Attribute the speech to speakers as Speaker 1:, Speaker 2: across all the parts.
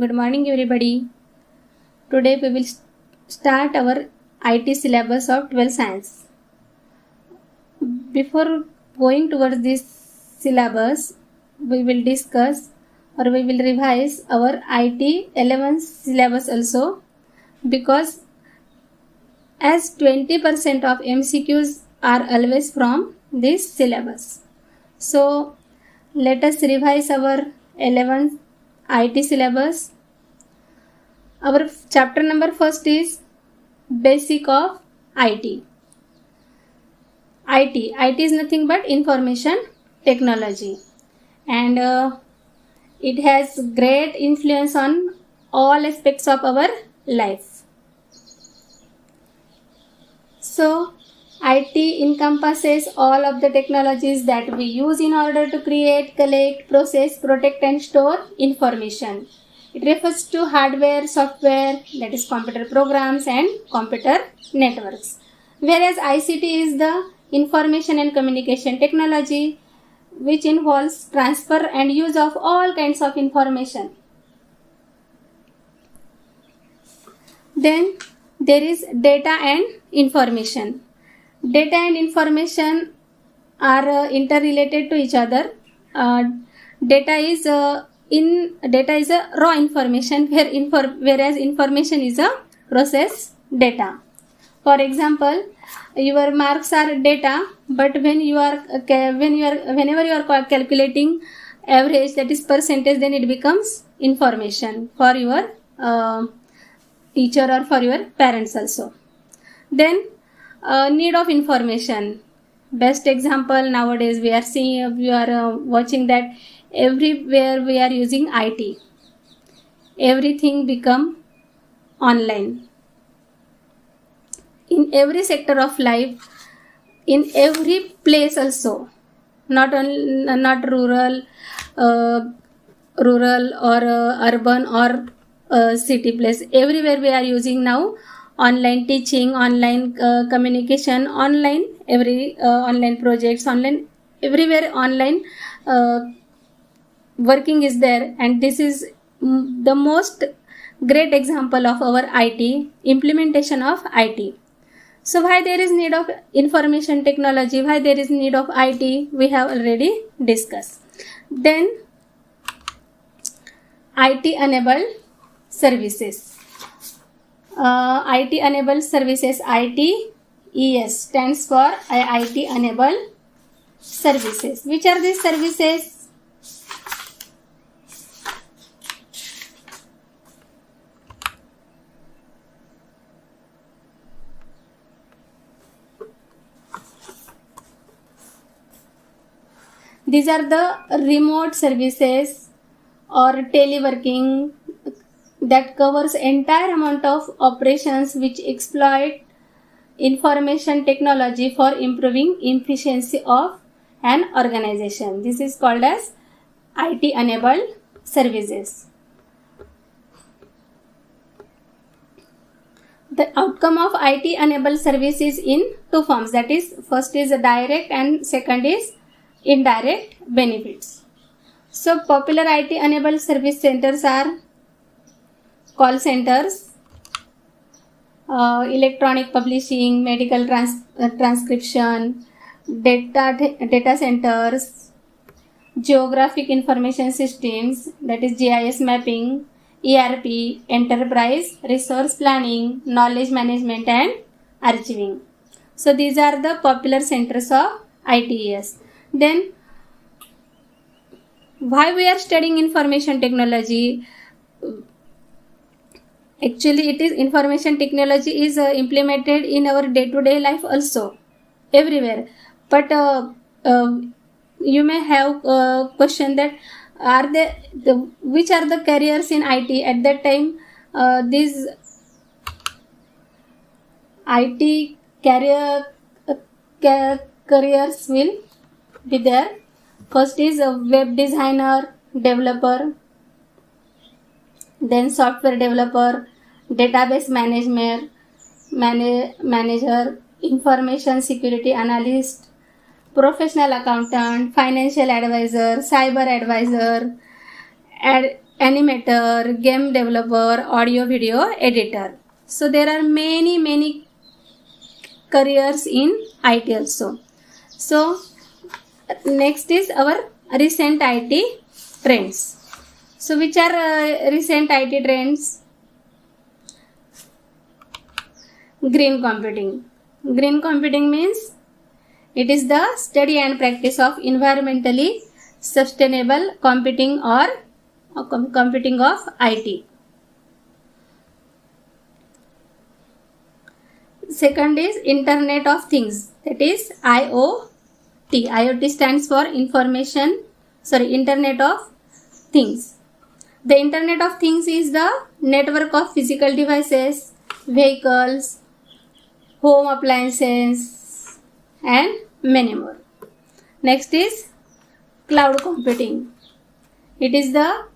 Speaker 1: Good morning, everybody. Today we will start our IT syllabus of 12th Science. Before going towards this syllabus, we will discuss or we will revise our IT 11th syllabus also, because as 20% of MCQs are always from this syllabus. So let us revise our 11th IT syllabus. Our chapter number first is Basic of IT. IT is nothing but information technology, and it has great influence on all aspects of our life. So IT encompasses all of the technologies that we use in order to create, collect, process, protect and store information. It refers to hardware, software, that is computer programs and computer networks. Whereas ICT is the information and communication technology, which involves transfer and use of all kinds of information. Then there is data and information. Data and information are interrelated to each other. Data is a raw information, whereas information is a processed data. For example, your marks are data, but whenever you are calculating average, that is percentage, then it becomes information for your teacher or for your parents also. Then need of information. Best example nowadays we are watching that everywhere we are using IT. Everything become online. In every sector of life, in every place also, not rural or urban or city place. Everywhere we are using now online teaching, online communication, online online projects, online everywhere online working is there, and this is the most great example of our IT, implementation of IT. So why there is need of information technology, why there is need of IT, we have already discussed. Then IT enabled services. IT enabled services, ITES stands for IT enabled services. Which are these services? These are the remote services or teleworking that covers entire amount of operations which exploit information technology for improving efficiency of an organization. This is called as IT enabled services. The outcome of IT enabled services in two forms, that is, first is direct and second is indirect benefits. So popular IT enabled service centers are call centers, electronic publishing, medical transcription, data centers, geographic information systems, that is GIS mapping, ERP, enterprise resource planning, knowledge management and archiving. So these are the popular centers of ITES. Then why we are studying information technology? Actually, it is information technology is implemented in our day-to-day life also, everywhere. But you may have a question that which are the careers in IT at that time? These IT careers will be there. First is a web designer, developer, then software developer, database manager, information security analyst, professional accountant, financial advisor, cyber advisor, animator, game developer, audio video editor. So there are many careers in IT also. So next is our recent IT trends. So which are recent IT trends? Green computing. Green computing means it is the study and practice of environmentally sustainable computing or computing of IT. Second is Internet of Things, that is IoT. IoT stands for Internet of Things. The Internet of Things is the network of physical devices, vehicles, home appliances, and many more. Next is cloud computing. It is the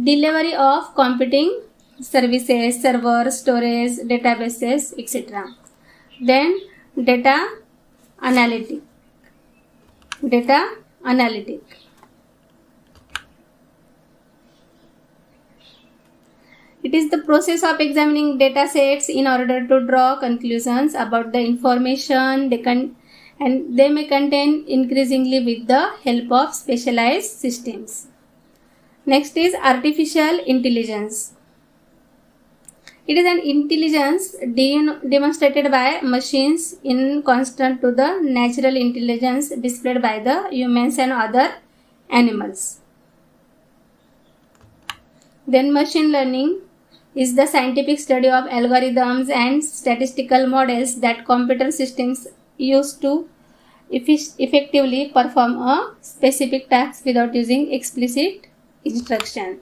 Speaker 1: delivery of computing services, servers, storage, databases, etc. Then data analytic. It is the process of examining data sets in order to draw conclusions about the information and they may contain increasingly with the help of specialized systems. Next is artificial intelligence. It is an intelligence demonstrated by machines in constant to the natural intelligence displayed by the humans and other animals. Then machine learning is the scientific study of algorithms and statistical models that computer systems use to effectively perform a specific task without using explicit instruction.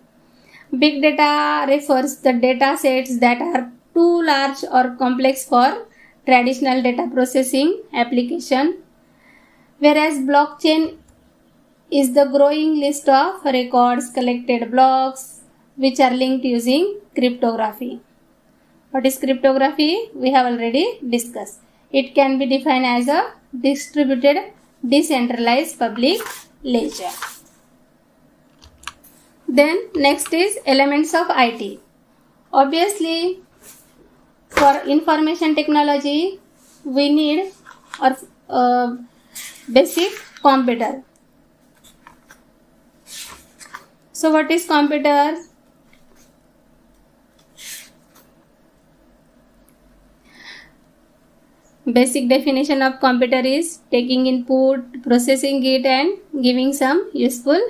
Speaker 1: Big data refers the data sets that are too large or complex for traditional data processing application, whereas blockchain is the growing list of records, collected blocks, which are linked using cryptography. What is cryptography? We have already discussed. It can be defined as a distributed, decentralized public ledger. Then next is elements of IT. Obviously, for information technology, we need a basic computer. So what is computer? Basic definition of computer is taking input, processing it and giving some useful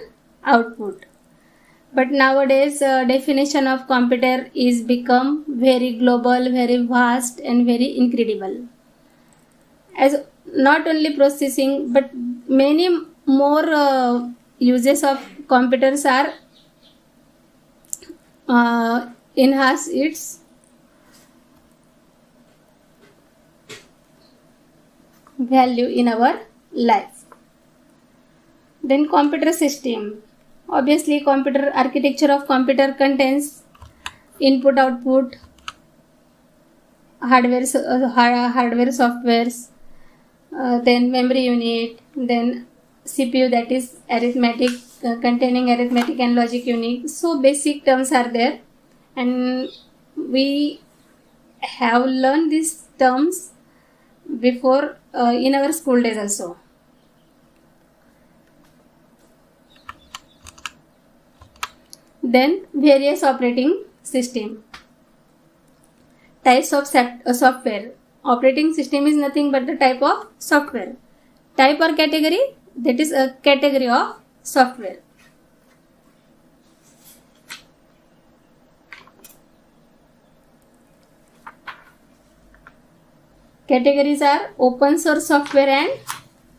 Speaker 1: output. But nowadays definition of computer is become very global, very vast and very incredible. As not only processing but many more uses of computers are enhance its value in our life. Then computer system. Obviously, computer architecture of computer contains input, output, hardware, softwares, then memory unit, then CPU, that is arithmetic, containing arithmetic and logic unit. So basic terms are there, and we have learned these terms before in our school days also. Then various operating system. Types of software. Operating system is nothing but the type of software. Type or category, that is a category of software. Categories are open source software and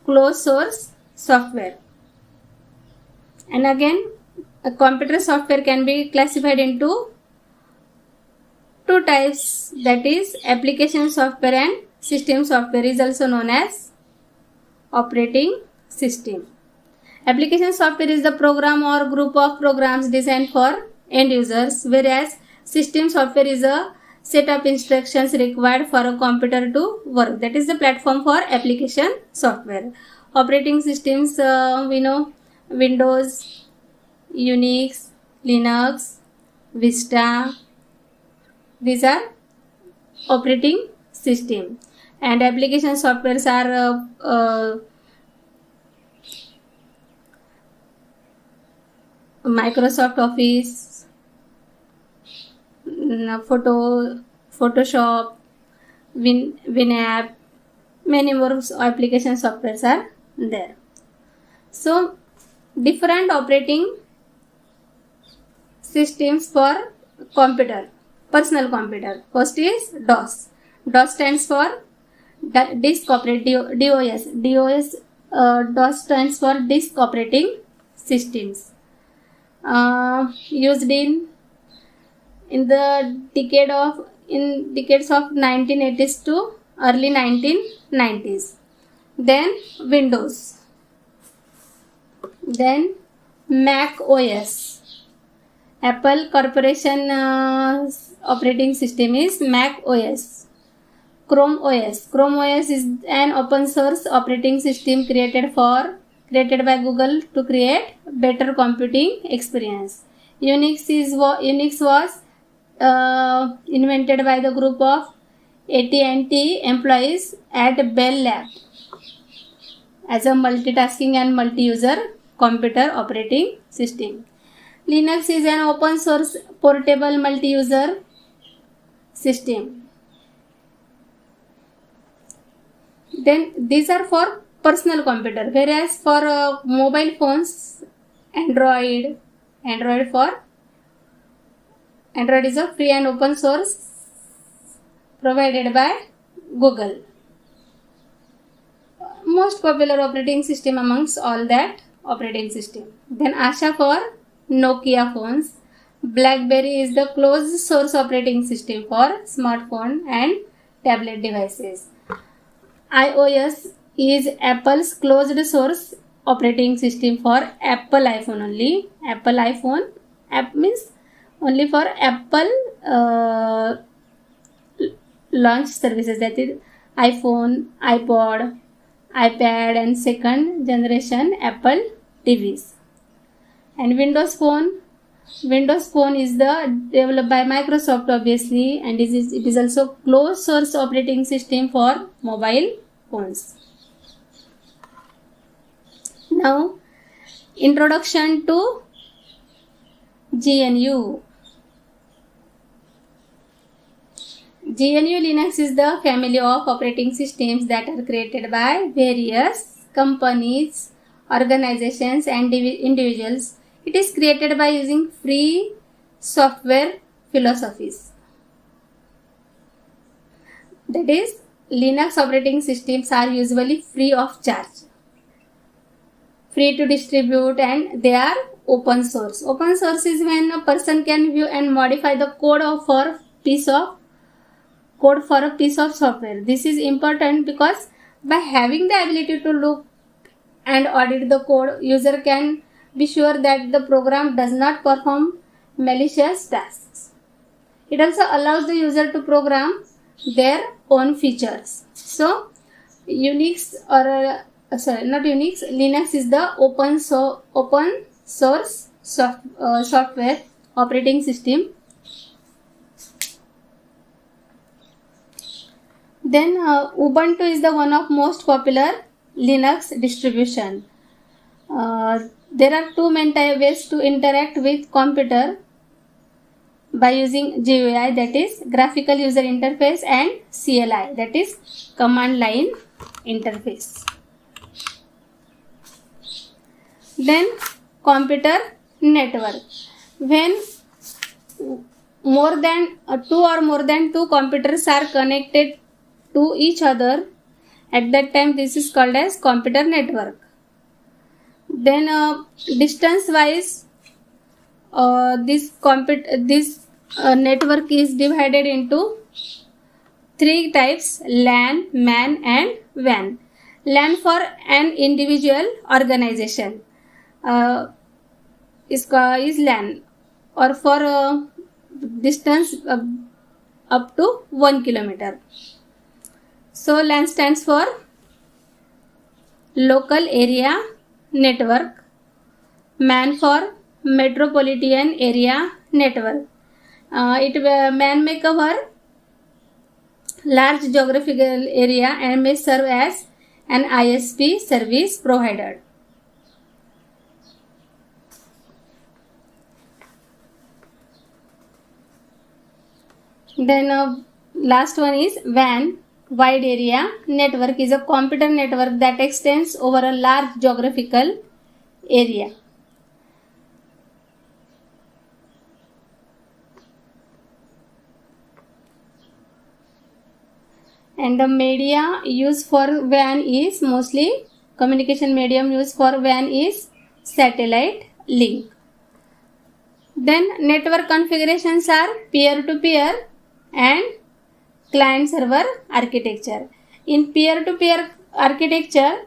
Speaker 1: closed source software. And again, a computer software can be classified into two types, that is application software and system software is also known as operating system. Application software is the program or group of programs designed for end users, whereas system software is a set of instructions required for a computer to work. That is the platform for application software. Operating systems, we know Windows, Unix, Linux, Vista. These are operating system, and application softwares are Microsoft Office, Photoshop, WinApp, many more application softwares are there. So different operating systems for computer, personal computer. First is DOS. DOS stands for disk operating, DOS. DOS stands for disk operating systems. Used in the decades of 1980s to early 1990s. Then Windows. Then Mac OS. Apple Corporation operating system is Mac OS. Chrome OS. Chrome OS is an open source operating system created by Google to create better computing experience. Unix was invented by the group of AT&T employees at Bell Lab as a multitasking and multi-user computer operating system. Linux is an open source portable multi-user system. Then these are for personal computer, whereas for mobile phones, Android is a free and open source provided by Google. Most popular operating system amongst all that operating system. Then Asha for Nokia phones. BlackBerry is the closed source operating system for smartphone and tablet devices. iOS is Apple's closed source operating system for Apple iPhone only. Apple iPhone app means only for Apple launch services, that is iPhone, iPod, iPad and second generation Apple TVs. And Windows Phone is the developed by Microsoft obviously, and it is also closed source operating system for mobile phones. Now, introduction to GNU. GNU Linux is the family of operating systems that are created by various companies, organizations and individuals. It is created by using free software philosophies. That is, Linux operating systems are usually free of charge, free to distribute, and they are open source. Open source is when a person can view and modify the code for a piece of software. This is important because by having the ability to look and audit the code, user can be sure that the program does not perform malicious tasks. It also allows the user to program their own features. So Linux is the open source software operating system. Then Ubuntu is the one of most popular Linux distribution. There are two main ways to interact with computer by using GUI, that is graphical user interface, and CLI, that is command line interface. Then computer network. When more than two computers are connected to each other, at that time this is called as computer network. Then distance wise, this network is divided into three types: LAN, MAN and WAN. LAN for an individual organization is LAN, or for distance up to 1 kilometer. So LAN stands for local area network, MAN for metropolitan area network. Man may cover large geographical area and may serve as an ISP service provider. Then last one is WAN, wide area network, is a computer network that extends over a large geographical area. And the media used for WAN is mostly communication medium used for WAN is satellite link. Then network configurations are peer-to-peer and client-server architecture. In peer-to-peer architecture,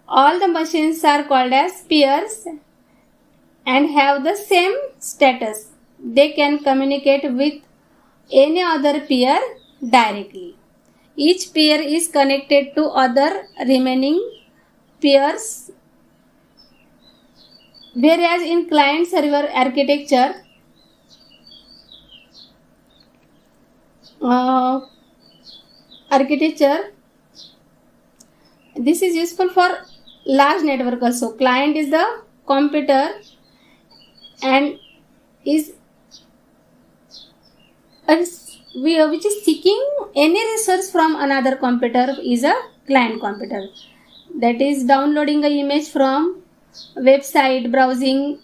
Speaker 1: all the machines are called as peers and have the same status. They can communicate with any other peer directly. Each peer is connected to other remaining peers, whereas in client-server architecture, this is useful for large network also. Client is the computer and is which is seeking any resource from another computer is a client computer. That is downloading an image from website, browsing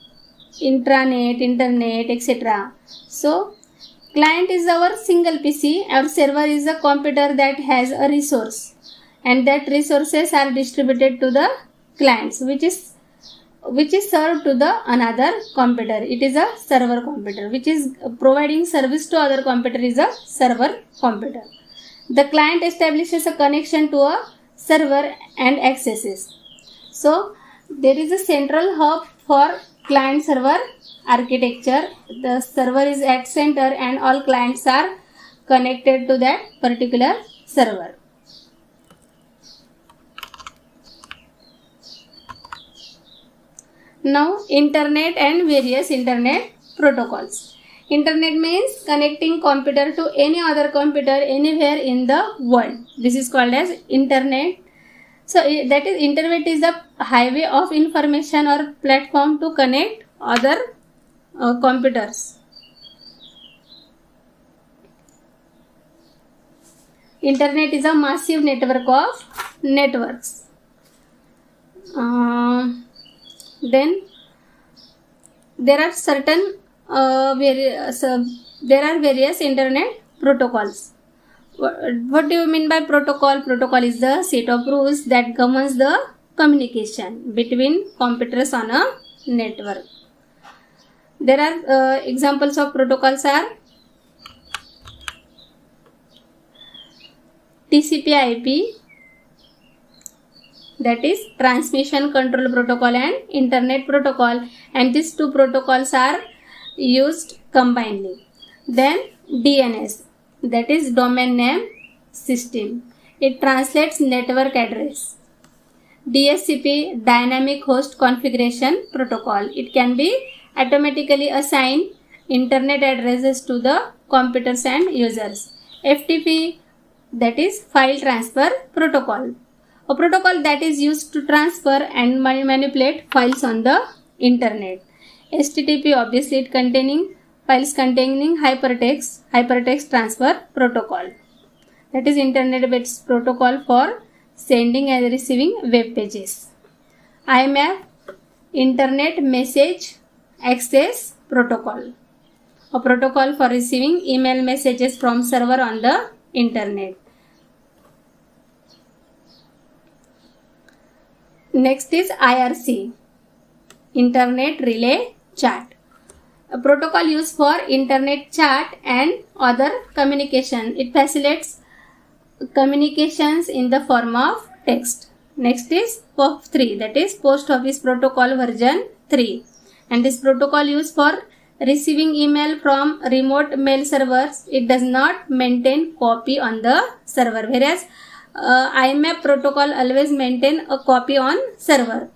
Speaker 1: intranet, internet, etc. So client is our single PC. Our server is a computer that has a resource, and that resources are distributed to the clients, which is served to the another computer. It is a server computer, which is providing service to other computer is a server computer. The client establishes a connection to a server and accesses. So there is a central hub for client server architecture. The server is at center and all clients are connected to that particular server. Now internet and various internet protocols. Internet means connecting computer to any other computer anywhere in the world. This is called as internet. So that is, internet is the highway of information or platform to connect other computers. Internet is a massive network of networks. Then there are certain there are various internet protocols. What do you mean by protocol? Protocol is the set of rules that governs the communication between computers on a network. There are examples of protocols are TCP/IP, that is transmission control protocol, and internet protocol, and these two protocols are used combinedly. Then DNS, that is domain name system. It translates network address. DHCP, dynamic host configuration protocol. It can be automatically assign internet addresses to the computers and users. FTP, that is file transfer protocol, a protocol that is used to transfer and manipulate files on the internet. HTTP, obviously it containing files containing hypertext transfer protocol, that is internet-based protocol for sending and receiving web pages. IMAP, internet message access protocol, a protocol for receiving email messages from server on the internet. Next is IRC, internet relay chat, a protocol used for internet chat and other communication. It facilitates communications in the form of text. Next is POP3, that is Post Office Protocol version 3, and this protocol used for receiving email from remote mail servers. It does not maintain copy on the server, whereas IMAP protocol always maintain a copy on server.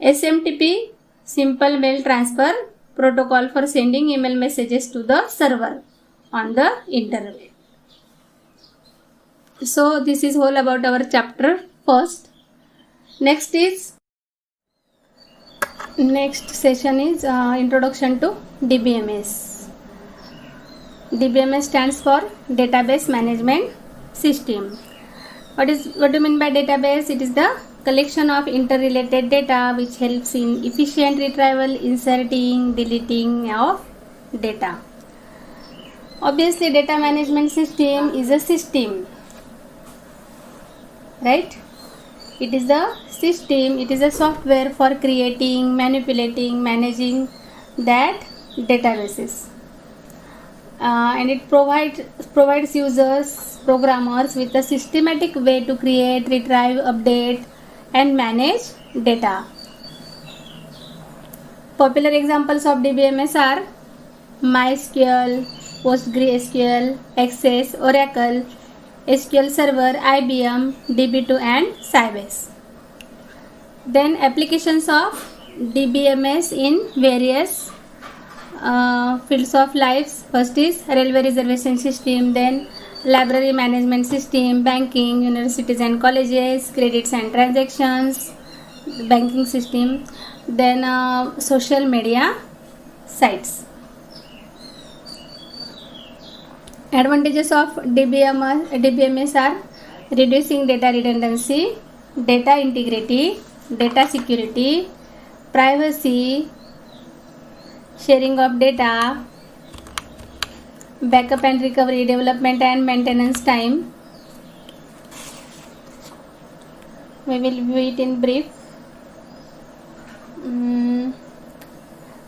Speaker 1: SMTP, simple mail transfer protocol for sending email messages to the server on the internet. So this is all about our chapter first. Next session is introduction to DBMS. DBMS stands for Database Management System. What do you mean by database? It is the collection of interrelated data which helps in efficient retrieval, inserting, deleting of data. Obviously, data management system is a system, right? It is a system, it is a software for creating, manipulating, managing that databases. And it provides users, programmers with a systematic way to create, retrieve, update and manage data. Popular examples of DBMS are MySQL, PostgreSQL, Access, Oracle, SQL Server, IBM, DB2 and Sybase. Then applications of DBMS in various fields of life. First is railway reservation system, then library management system, banking, universities and colleges, credits and transactions, banking system, then social media sites. Advantages of DBMS are reducing data redundancy, data integrity, data security, privacy, sharing of data, backup and recovery, development and maintenance time. We will view it in brief.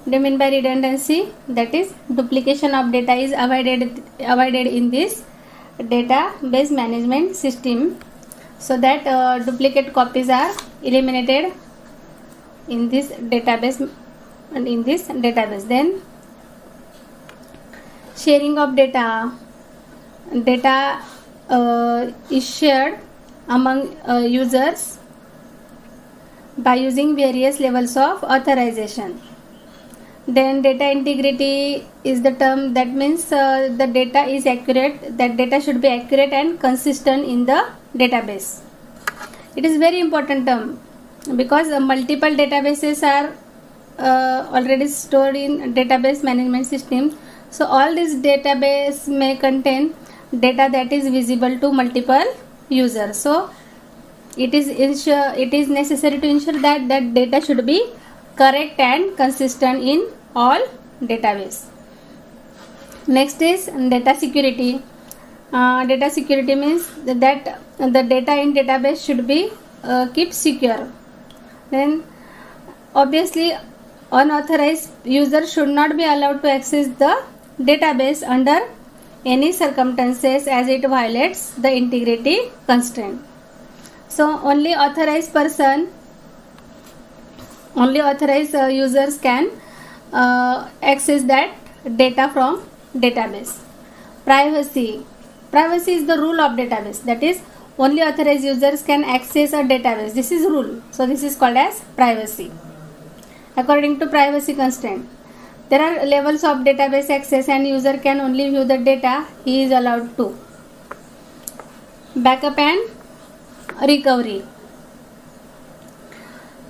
Speaker 1: What do you mean by redundancy? That is, duplication of data is avoided in this database management system, so that duplicate copies are eliminated in this database and in this database. Then sharing of data is shared among users by using various levels of authorization. Then data integrity is the term that means the data is accurate, that data should be accurate and consistent in the database. It is very important term because multiple databases are already stored in database management system. So all this database may contain data that is visible to multiple users. So it is necessary to ensure that data should be correct and consistent in all database. Next is data security. Data security means that the data in database should be kept secure. Then obviously unauthorized user should not be allowed to access the database under any circumstances as it violates the integrity constraint. So only authorized users can access that data from database. Privacy is the rule of database, that is only authorized users can access a database. This is rule, so this is called as privacy. According to privacy constraint, there are levels of database access and user can only view the data he is allowed to. Backup and recovery.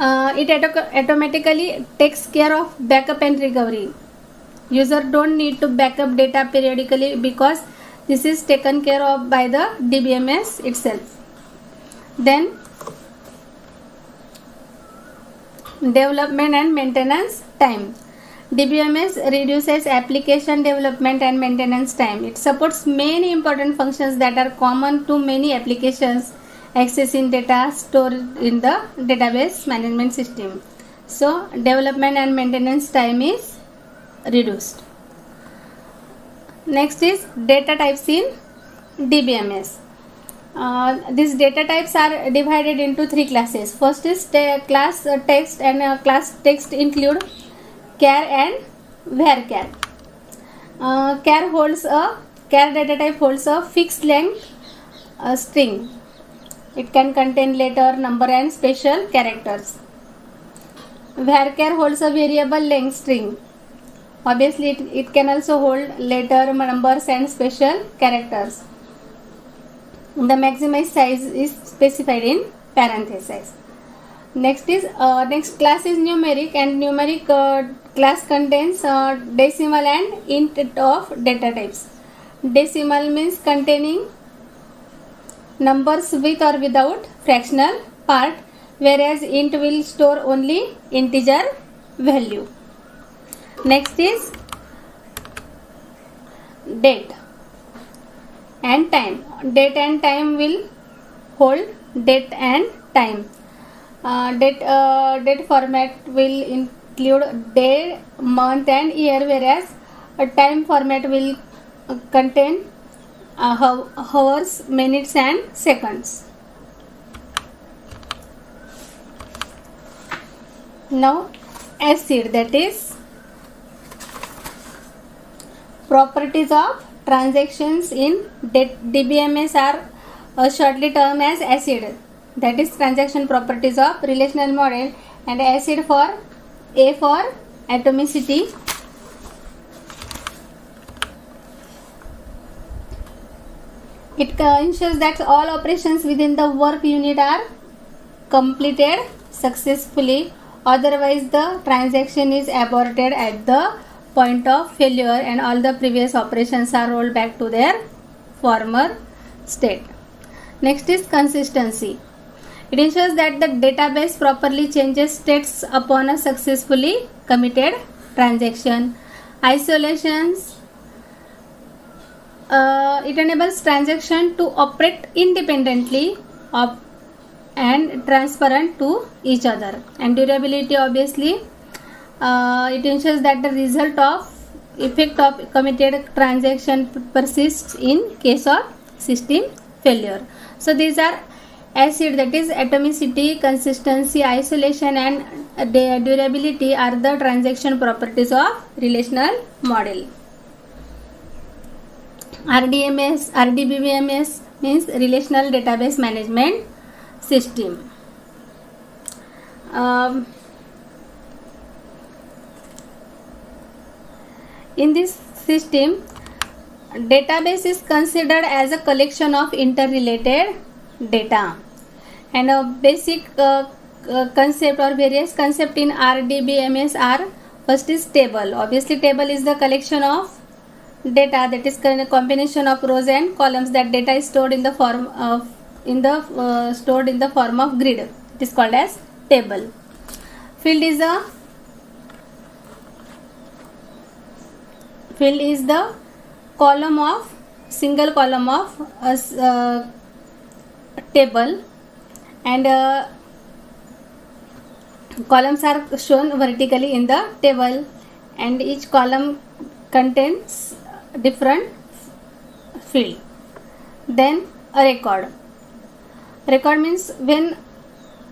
Speaker 1: It automatically takes care of backup and recovery. User don't need to backup data periodically because this is taken care of by the DBMS itself. Then development and maintenance time. DBMS reduces application development and maintenance time. It supports many important functions that are common to many applications accessing data stored in the database management system. So development and maintenance time is reduced. Next is data types in DBMS. These data types are divided into three classes. First is class text, and class text include char and varchar. Char data type holds a fixed length string. It can contain letter, number and special characters. Varchar holds a variable length string. Obviously, it can also hold letter, numbers, and special characters. The maximized size is specified in parentheses. Next class is numeric, and numeric class contains decimal and int of data types. Decimal means containing numbers with or without fractional part, whereas int will store only integer value. Next is date and time. Date and time will hold date and time. Date format will include day, month, and year, whereas a time format will contain hours, minutes, and seconds. Now, ACID, that is properties of transactions in DBMS are shortly termed as ACID, that is transaction properties of relational model, and ACID for A for atomicity, it ensures that all operations within the work unit are completed successfully, otherwise the transaction is aborted at the point of failure and all the previous operations are rolled back to their former state. Next is consistency. It ensures that the database properly changes states upon a successfully committed transaction. Isolations. It enables transaction to operate independently and transparent to each other. And durability, obviously, it ensures that the result of effect of committed transaction persists in case of system failure. So these are ACID, that is atomicity, consistency, isolation, and durability are the transaction properties of relational model. RDBMS means relational database management system. In this system, database is considered as a collection of interrelated data, and a basic concept or various concept in RDBMS are: first is table. Obviously, table is the collection of data, that is a combination of rows and columns. That data is stored in the form of grid. It is called as table. Field is the single column of a table, and columns are shown vertically in the table, and each column contains different field. Then a record. Record means when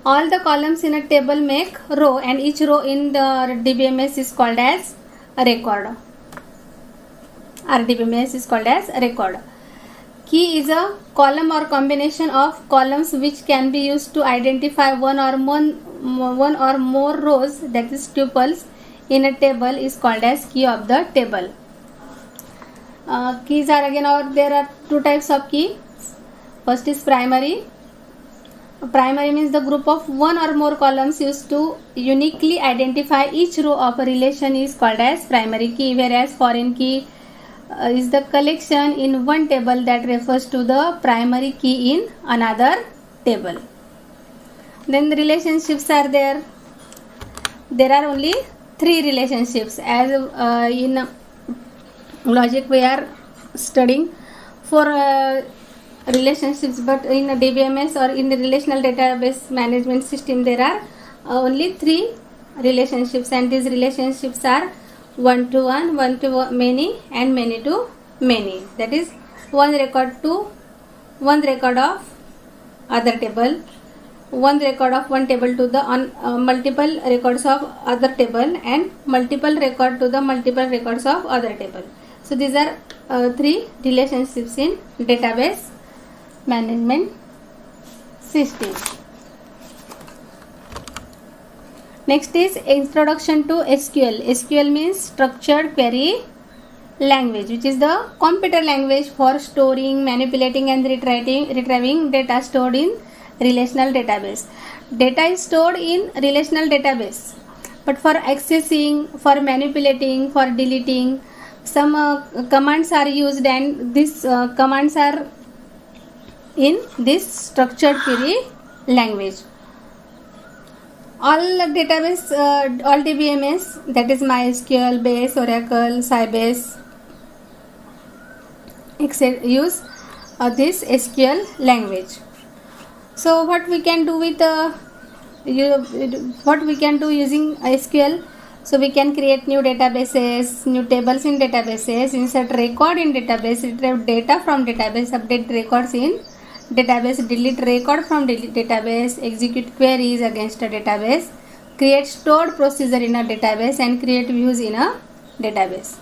Speaker 1: all the columns in a table make row, and each row in the DBMS is called as a record. RDBMS is called as a record. Key is a column or combination of columns which can be used to identify one or more rows, that is tuples, in a table, is called as key of the table. Keys are again, there are two types of key. First is primary. Primary means the group of one or more columns used to uniquely identify each row of a relation is called as primary key, whereas foreign key is the collection in one table that refers to the primary key in another table. Then the relationships are there. There are only three relationships. As in logic we are studying four relationships, but in a DBMS or in the relational database management system there are only three relationships, and these relationships are one to one, one to many, and many to many. That is one record to one record of other table, one record of one table to the multiple records of other table, and multiple record to the multiple records of other table. So these are three relationships in database management system. Next is introduction to SQL. SQL means structured query language, which is the computer language for storing, manipulating and retrieving data stored in relational database. Data is stored in relational database, but for accessing, for manipulating, for deleting, some commands are used, and these commands are in this structured query language. All database, all DBMS, that is MySQL, Base, Oracle, Sybase, etc., use this SQL language. So what we can do with what we can do using SQL? So we can create new databases, new tables in databases, insert record in database, retrieve data from database, update records in database, delete record from database, execute queries against a database, create stored procedure in a database, and create views in a database.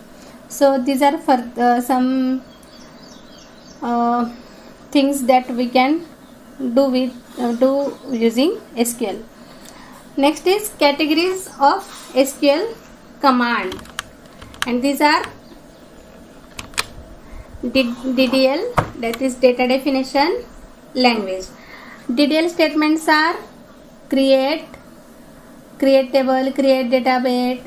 Speaker 1: So these are for some things that we can do using SQL. Next is categories of SQL command, and these are DDL, that is data definition language. DDL statements are create table, create database,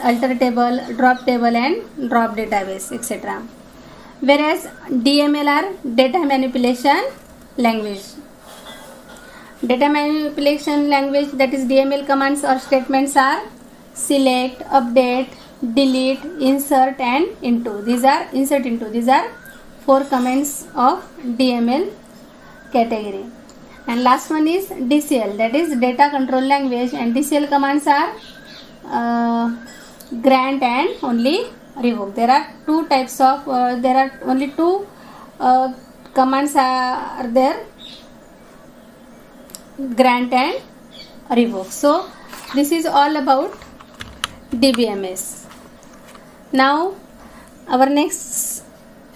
Speaker 1: alter table, drop table and drop database, etc. Whereas DML are data manipulation language. Data manipulation language, that is DML commands or statements are select, update, delete, insert and into. These are insert into. These are 4 commands of DML category. And last one is DCL, that is data control language, and DCL commands are grant and only revoke. There are two types of there are only 2 commands are there, grant and revoke. So this is all about DBMS. Now our next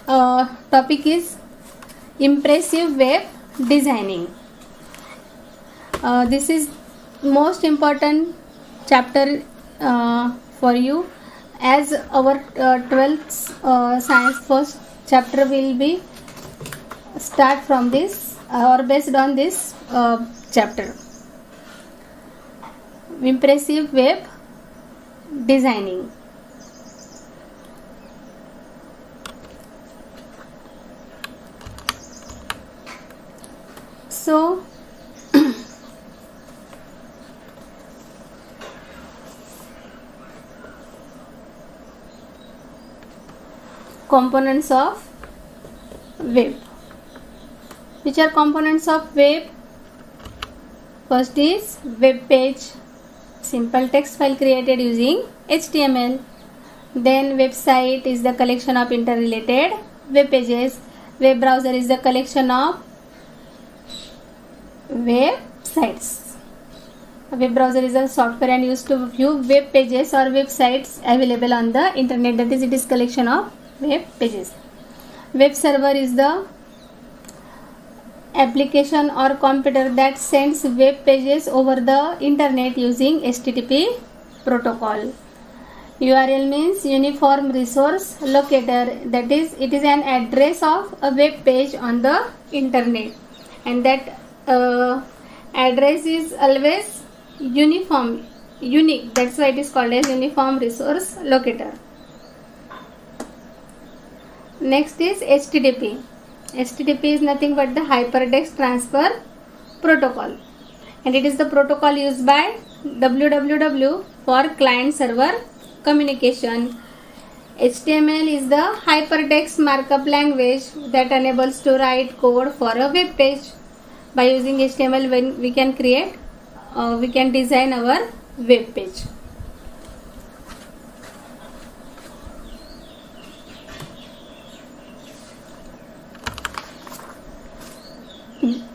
Speaker 1: topic is impressive web designing. This is most important chapter for you, as our 12th science first chapter will be start from this or based on this chapter. Impressive web designing. So components of web. Which are components of web? First is web page, simple text file created using HTML. Then website is the collection of interrelated web pages. Web browser is the collection of websites. A web browser is a software and used to view web pages or websites available on the internet, that is, it is collection of web pages. Web server is the application or computer that sends web pages over the internet using HTTP protocol. URL means Uniform Resource Locator, that is, it is an address of a web page on the internet, and that address is always unique, that's why it is called as Uniform Resource Locator. Next is HTTP. HTTP is nothing but the hypertext transfer protocol, and it is the protocol used by www for client server communication. HTML is the hypertext markup language that enables to write code for a web page. By using HTML, when we can create, we can design our web page.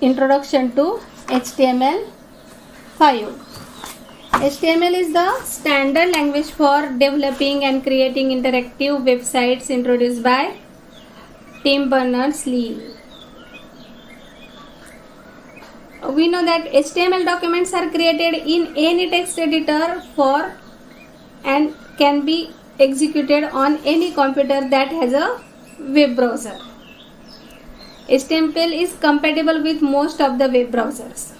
Speaker 1: Introduction to HTML5. HTML is the standard language for developing and creating interactive websites introduced by Tim Berners-Lee. we know that HTML documents are created in any text editor for and can be executed on any computer that has a web browser. HTML is compatible with most of the web browsers.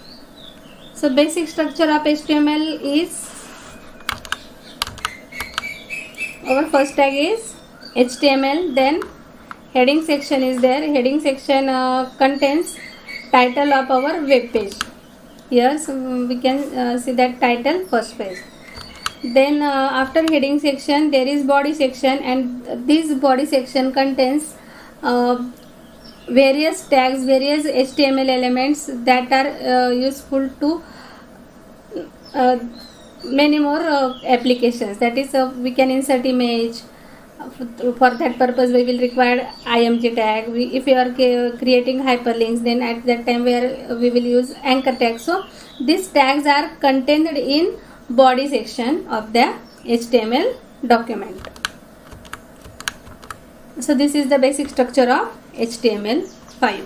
Speaker 1: So basic structure of HTML is, our first tag is HTML, then heading section is there. Heading section contains title of our web page. Here so we can see that title, first page. Then after heading section there is body section, and this body section contains various tags, various HTML elements that are useful to many more applications. That is, we can insert image. For that purpose we will require img tag. If we are creating hyperlinks, then at that time we will use anchor tag. So these tags are contained in body section of the HTML document. So this is the basic structure of HTML5.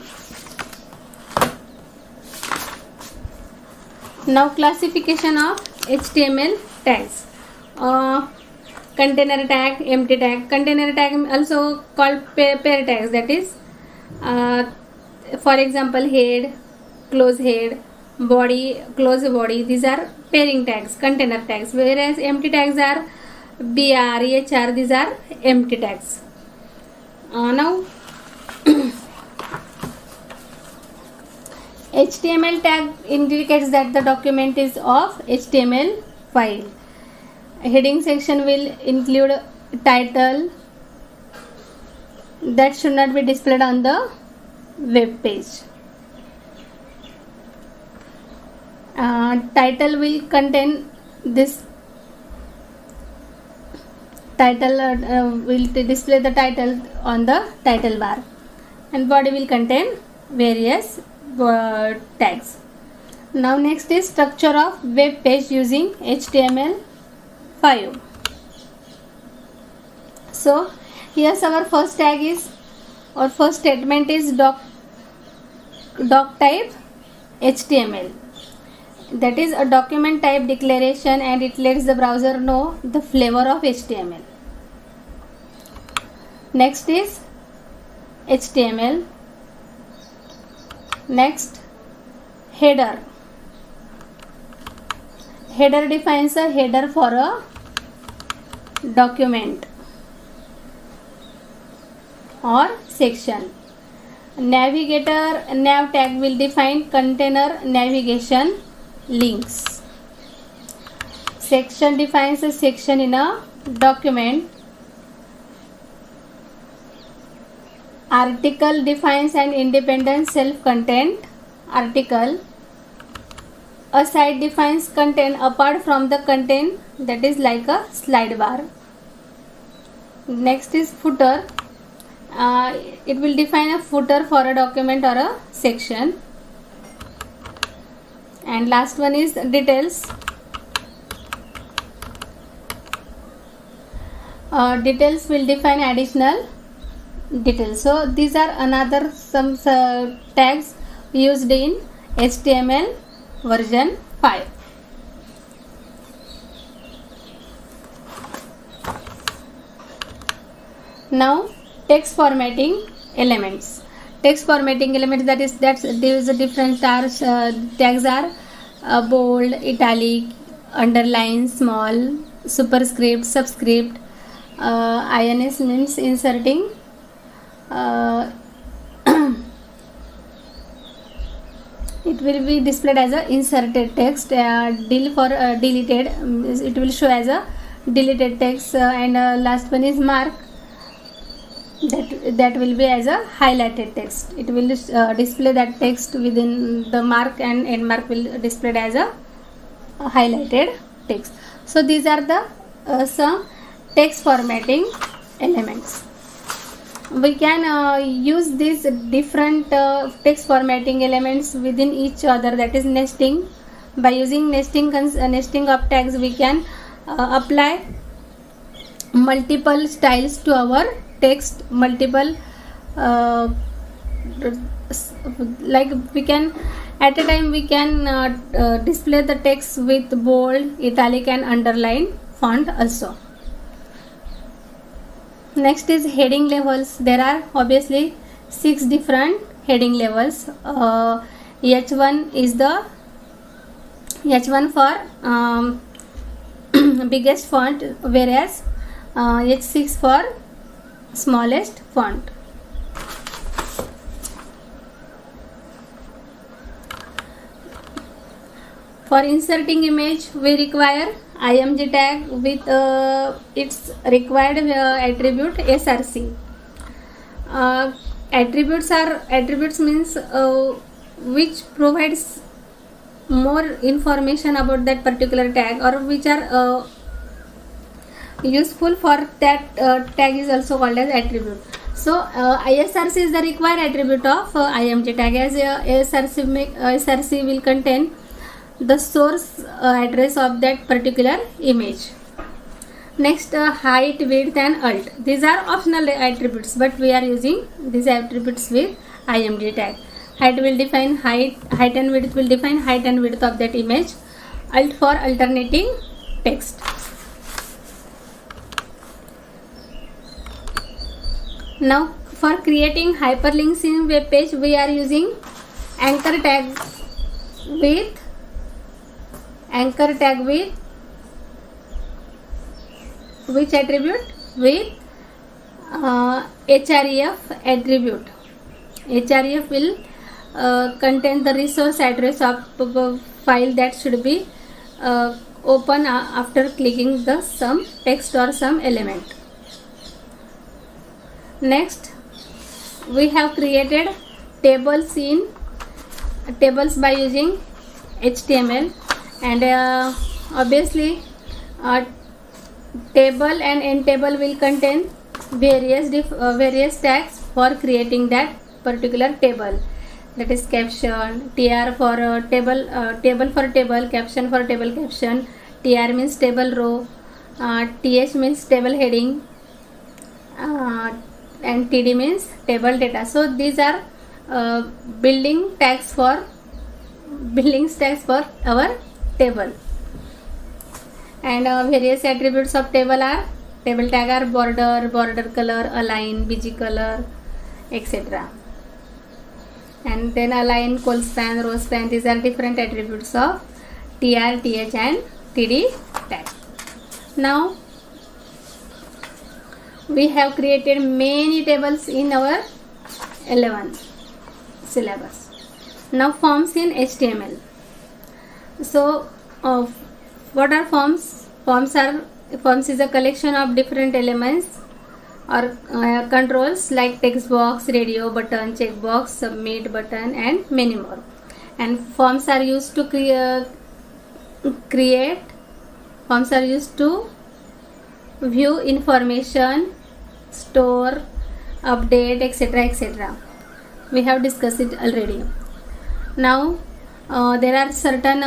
Speaker 1: Now classification of HTML tags. Container tag, empty tag. Container tag also called pair tags. That is, for example, head, close head, body, close body. These are pairing tags, container tags. Whereas empty tags are BR, EHR. These are empty tags. Now HTML tag indicates that the document is of HTML file. Heading section will include title that should not be displayed on the web page. Title will contain this title, will display the title on the title bar, and body will contain various tags. Now next is structure of web page using HTML5. So here's our first tag is, or first statement is doc type HTML. That is a document type declaration, and it lets the browser know the flavor of HTML. Next is HTML. Next, header. Header defines a header for a document or section. Navigator, nav tag will define container navigation links. Section defines a section in a document. Article defines an independent self-contained article. A site defines content apart from the content, that is like a slide bar. Next is footer. It will define a footer for a document or a section. And last one is details. Details will define additional details. So these are another some tags used in HTML version 5. Now text formatting elements. Text formatting elements, that is there is a different tags are bold, italic, underline, small, superscript, subscript. INS means inserting it will be displayed as a inserted text. Del for deleted, it will show as a deleted text, and last one is mark. That will be as a highlighted text. It will display that text within the mark, and end mark will display as a highlighted text. So these are the some text formatting elements. We can use these different text formatting elements within each other, that is nesting. By using nesting of tags, we can apply multiple styles to our text, multiple like we can At a time we can display the text with bold, italic and underline font also. Next is heading levels. There are obviously 6 different heading levels. H1 is the H1 for biggest font, whereas H6 for smallest font. For inserting image, we require IMG tag with its required attribute SRC. Attributes means which provides more information about that particular tag, or which are useful for that tag is also called as attribute. So ISRC is the required attribute of IMG tag, as SRC will contain the source address of that particular image. Next, height, width and alt. These are optional attributes, but we are using these attributes with IMG tag. Height will define height and width will define height and width of that image. Alt for alternating text. Now, for creating hyperlinks in web page, we are using anchor tag with which attribute? With href attribute. Href will contain the resource address of the file that should be open after clicking the some text or some element. Next, we have created tables by using HTML, and obviously table and end table will contain various tags for creating that particular table. That is caption, tr for table for table, caption for table caption, tr means table row, th means table heading, and td means table data. So these are building tags for our table. And various attributes of table tag are border color, align, bg color, etc. And then align, col span, row span. These are different attributes of tr, th and td tag. Now we have created many tables in our 11 syllabus. Now forms in HTML. So what are forms? Forms is a collection of different elements or controls like text box, radio button, checkbox, submit button and many more. And forms are used to view information, store, update, etc. We have discussed it already. Now there are certain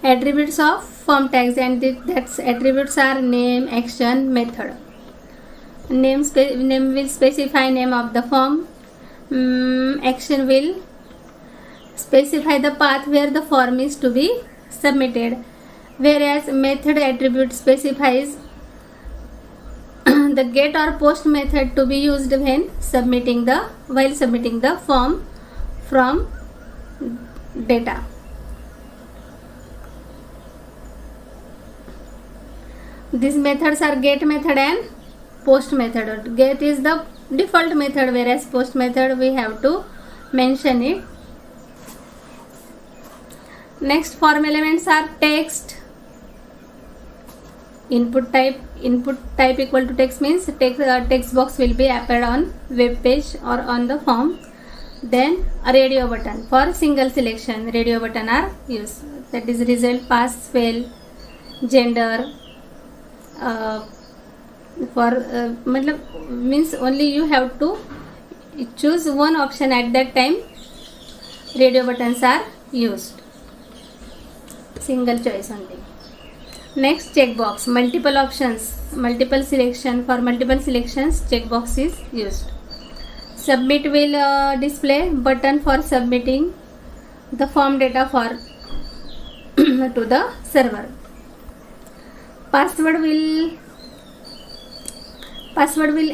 Speaker 1: attributes of form tags, and that's attributes are name, action, method. Name will specify name of the form. Action will specify the path where the form is to be submitted, whereas method attribute specifies the get or post method to be used while submitting the form from data. These methods are get method and post method. Get is the default method, whereas post method we have to mention it. Next, form elements are text. Input type equal to text means text box will be appeared on web page or on the form. Then a radio button for single selection. Radio button are used. That is result, pass, fail, gender. Means only you have to choose one option at that time. Radio buttons are used. Single choice only. Next, checkbox. Multiple options, multiple selection. For multiple selections, checkbox is used. Submit will display button for submitting the form data for to the server. Password will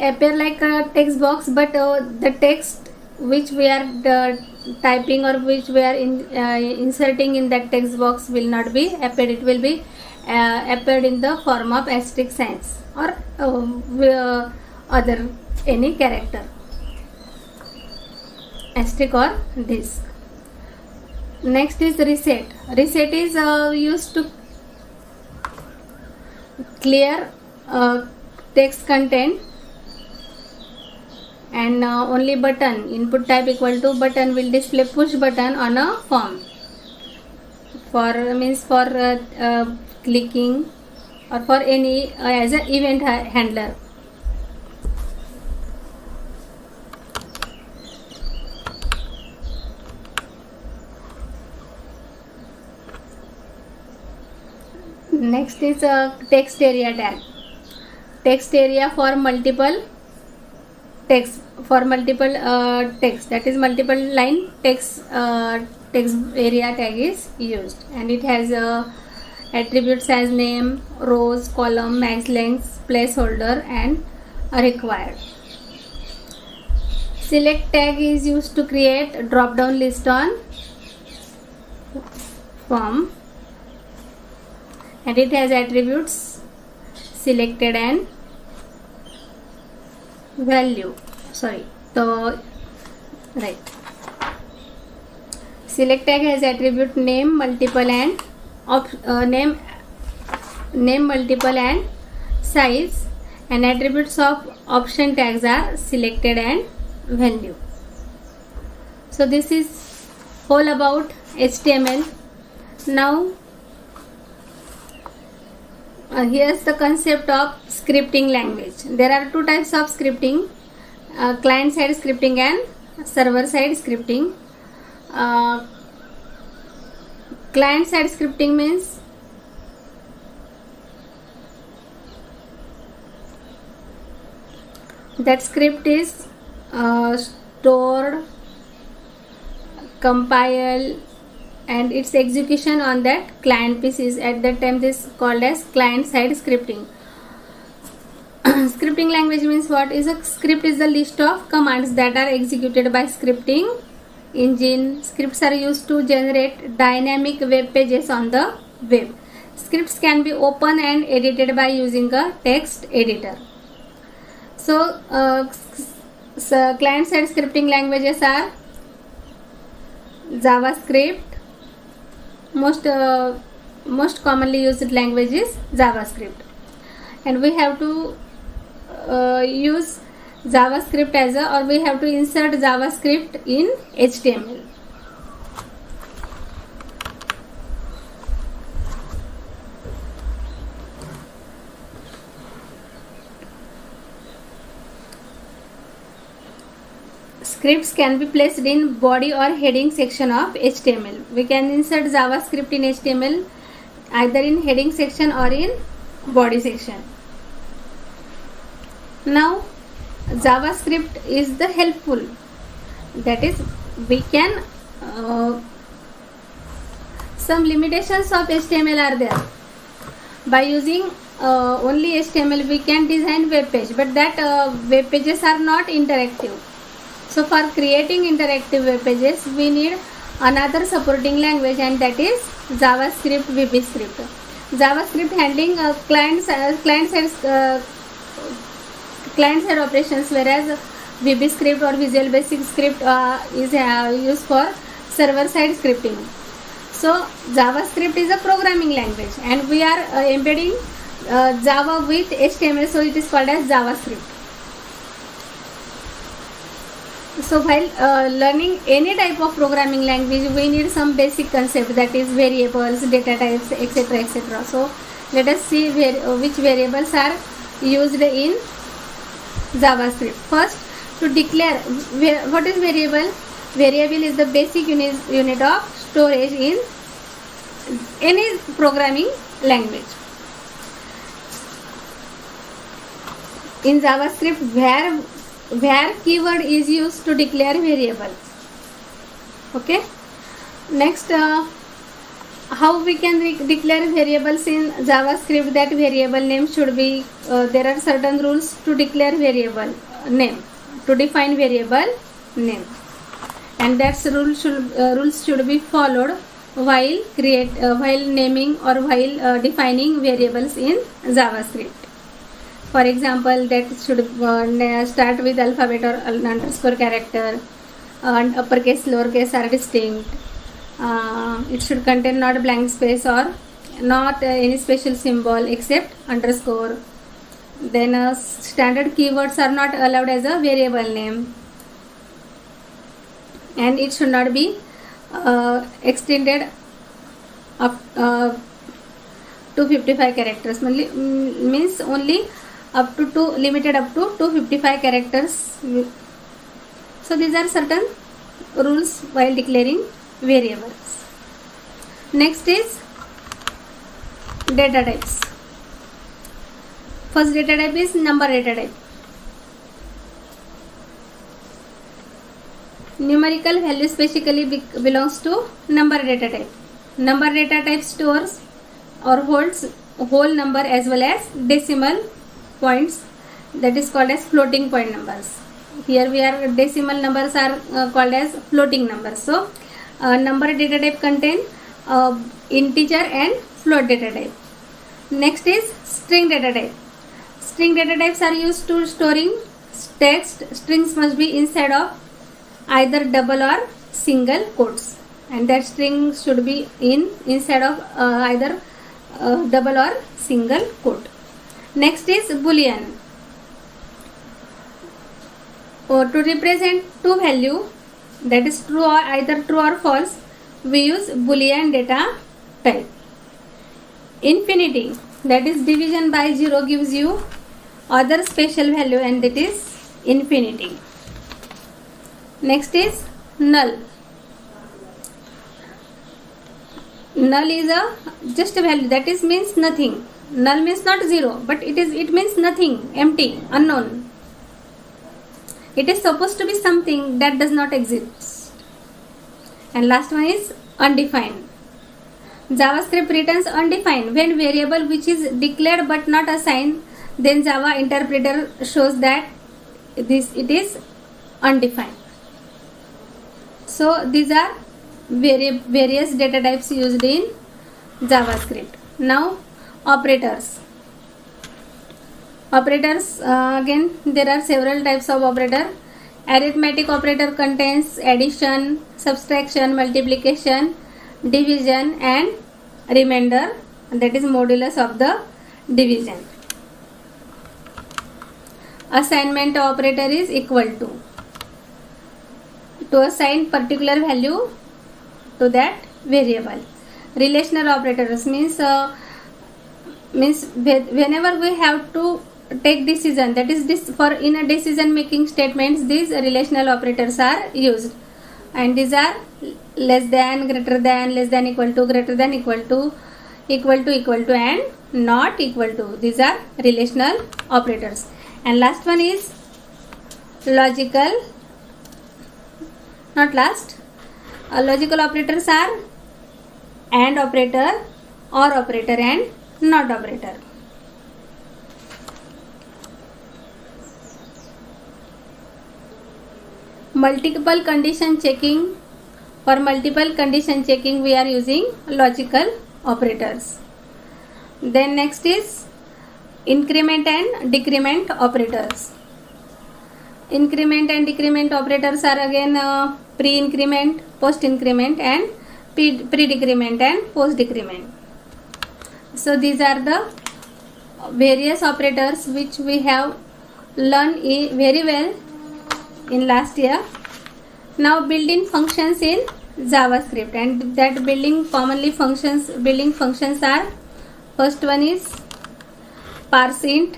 Speaker 1: appear like a text box, but the text which we are typing or which we are inserting in that text box will not be appeared. It will be appeared in the form of asterisk signs or other any character, asterisk or this. Next is reset. Reset is used to clear text content, and only button input type equal to button will display push button on a form for clicking or for any as an event handler. Next is text area tag. Text area for multiple text, that is multiple line text area tag is used, and it has attributes as name, rows, column, max length, placeholder, and required. Select tag is used to create a drop down list on form, and it has attributes selected and value. Select tag has attribute name, multiple, and name multiple and size, and attributes of option tags are selected and value. So this is all about HTML. Now here's the concept of scripting language. There are two types of scripting, client side scripting and server side scripting. Client side scripting means that script is stored, compiled, and its execution on that client piece is at that time this called as client side scripting. Scripting language means what? Is a script is the list of commands that are executed by scripting engine. Scripts are used to generate dynamic web pages on the web. Scripts can be opened and edited by using a text editor. So client side scripting languages are JavaScript. Most commonly used language is JavaScript, and we have to use JavaScript or we have to insert JavaScript in HTML. Scripts can be placed in body or heading section of HTML. We can insert JavaScript in HTML either in heading section or in body section. Now JavaScript is the helpful, that is we can some limitations of HTML are there. By using only HTML we can design web page, but that web pages are not interactive. So for creating interactive web pages we need another supporting language, and that is JavaScript VBScript. JavaScript handling client side operations, whereas VBScript or Visual Basic Script is used for server side scripting. So JavaScript is a programming language, and we are embedding Java with HTML, so it is called as JavaScript. So while learning any type of programming language, we need some basic concept, that is variables, data types, etc. etc. So let us see which variables are used in JavaScript. First, to declare what is variable. Variable is the basic unit of storage in any programming language. In JavaScript, var where keyword is used to declare variable. Okay, next how we can declare variables in JavaScript. That variable name should be there are certain rules to declare variable name, to define variable name, and that's rules should be followed while while naming or while defining variables in JavaScript. For example, that should start with alphabet or underscore character, and uppercase, lowercase are distinct. It should contain not blank space or not any special symbol except underscore. Then standard keywords are not allowed as a variable name, and it should not be extended up to 55 characters. Means only up to limited up to 255 characters. So these are certain rules while declaring variables. Next is data types. First data type is number data type. Numerical value specifically belongs to number data type. Number data type stores or holds whole number as well as decimal points, that is called as floating point numbers. Here we are decimal numbers are called as floating numbers. So number data type contain integer and float data type. Next is string data type. String data types are used to storing text. Strings must be inside of either double or single quotes, and that string should be inside of either double or single quote. Next is boolean. To represent two value, that is true or either true or false, we use boolean data type. Infinity, that is division by 0 gives you other special value, and that is infinity. Next is null. Null is a just a value, that is means nothing. Null means not 0, but it means nothing, empty, unknown. It is supposed to be something that does not exist. And last one is undefined. JavaScript returns undefined when variable which is declared but not assigned, then Java interpreter shows that it is undefined. So these are various data types used in JavaScript. Now operators. Again there are several types of operator. Arithmetic operator contains addition, subtraction, multiplication, division and remainder, that is modulus of the division. Assignment operator is equal to assign particular value to that variable. Relational operators means whenever we have to take decision, that is this for in a decision making statements, these relational operators are used, and these are less than, greater than, less than, equal to, greater than, equal to, and not equal to. These are relational operators. And last one is logical, not last. Logical operators are AND operator, OR operator and NOT operator. Multiple condition checking. For multiple condition checking we are using logical operators. Then next is increment and decrement operators. Increment and decrement operators are again pre-increment, post-increment and pre-decrement and post-decrement. So these are the various operators which we have learned very well in last year. Now built-in functions in JavaScript, and that building functions are, first one is parseInt.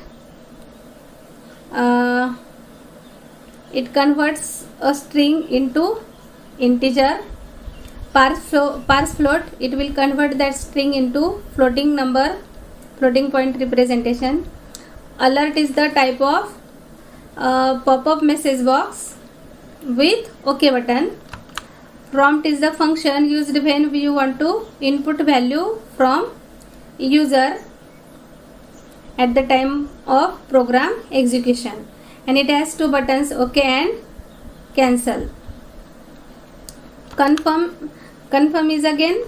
Speaker 1: It converts a string into integer. Parsefloat, it will convert that string into floating number, floating point representation. Alert is the type of pop-up message box with OK button. Prompt is the function used when you want to input value from user at the time of program execution, and it has two buttons, OK and cancel. Confirm is again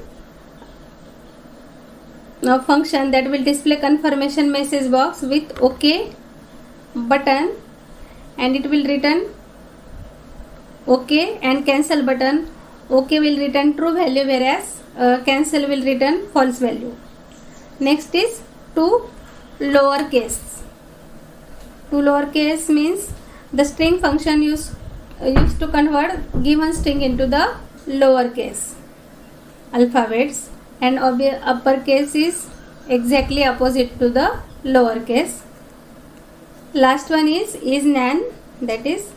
Speaker 1: a function that will display confirmation message box with OK button, and it will return OK, and cancel button. OK will return true value, whereas cancel will return false value. Next is to lowercase. To lowercase means the string function used to convert given string into the lowercase alphabets, and uppercase is exactly opposite to the lowercase. Last one is nan, that is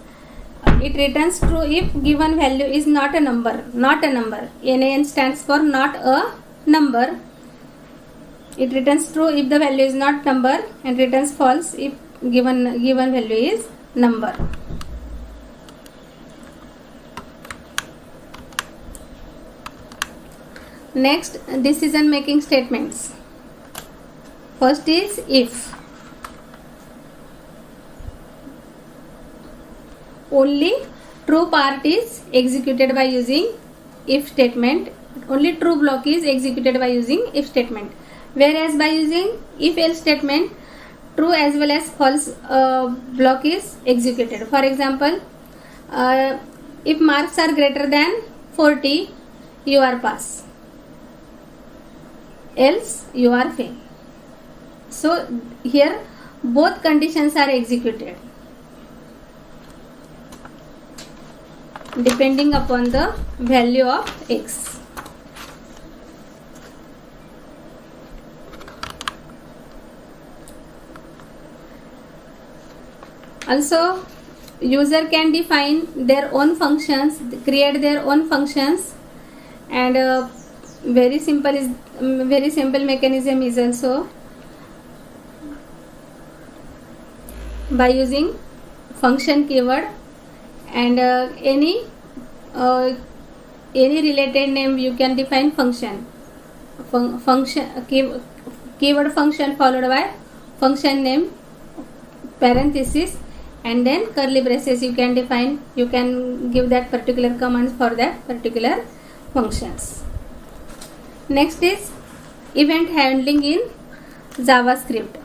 Speaker 1: it returns true if given value is not a number. NaN stands for not a number. It returns true if the value is not number, and returns false if given value is number. Next, decision making statements. First is if. Only true part is executed by using if statement. Only true block is executed by using if statement. Whereas by using if else statement, true as well as false block is executed. For example, if marks are greater than 40, you are pass. Else you are fail. So here both conditions are executed depending upon the value of x. Also, user can define their own functions, create their own functions, and very simple mechanism is also by using function keyword, and any related name you can define function. Keyword function followed by function name, parenthesis, and then curly braces. You can define, you can give that particular command for that particular functions. Next is event handling in JavaScript.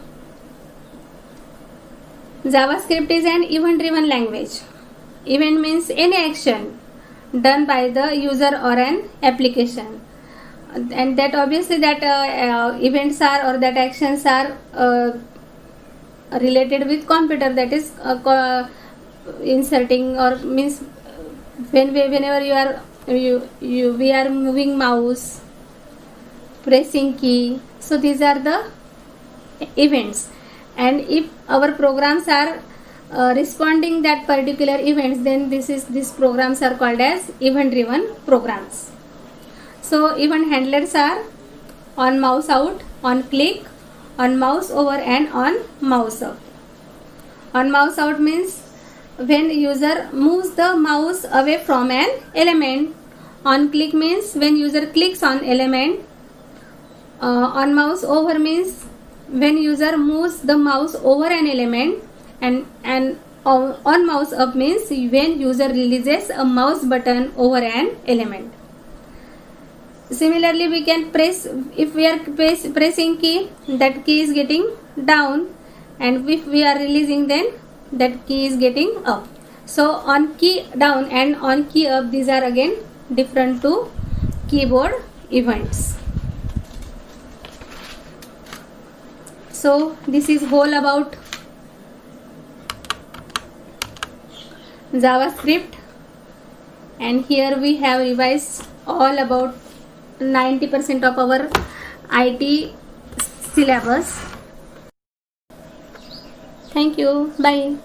Speaker 1: JavaScript is an event driven language. Event means any action done by the user or an application, and that obviously that events are, or that actions are related with computer, that is inserting, or means whenever we are moving mouse, pressing key. So these are the events, and if our programs are responding that particular events, then these programs are called as event driven programs. So event handlers are on mouse out, on click, on mouse over, and on mouse up. On mouse out means when user moves the mouse away from an element. On click means when user clicks on element. On mouse over means when user moves the mouse over an element, and on mouse up means when user releases a mouse button over an element. Similarly, we can press, if we are pressing key, that key is getting down, and if we are releasing, then that key is getting up. So on key down and on key up, these are again different to keyboard events. So this is whole about JavaScript, and here we have revised all about 90% of our IT syllabus. Thank you. Bye.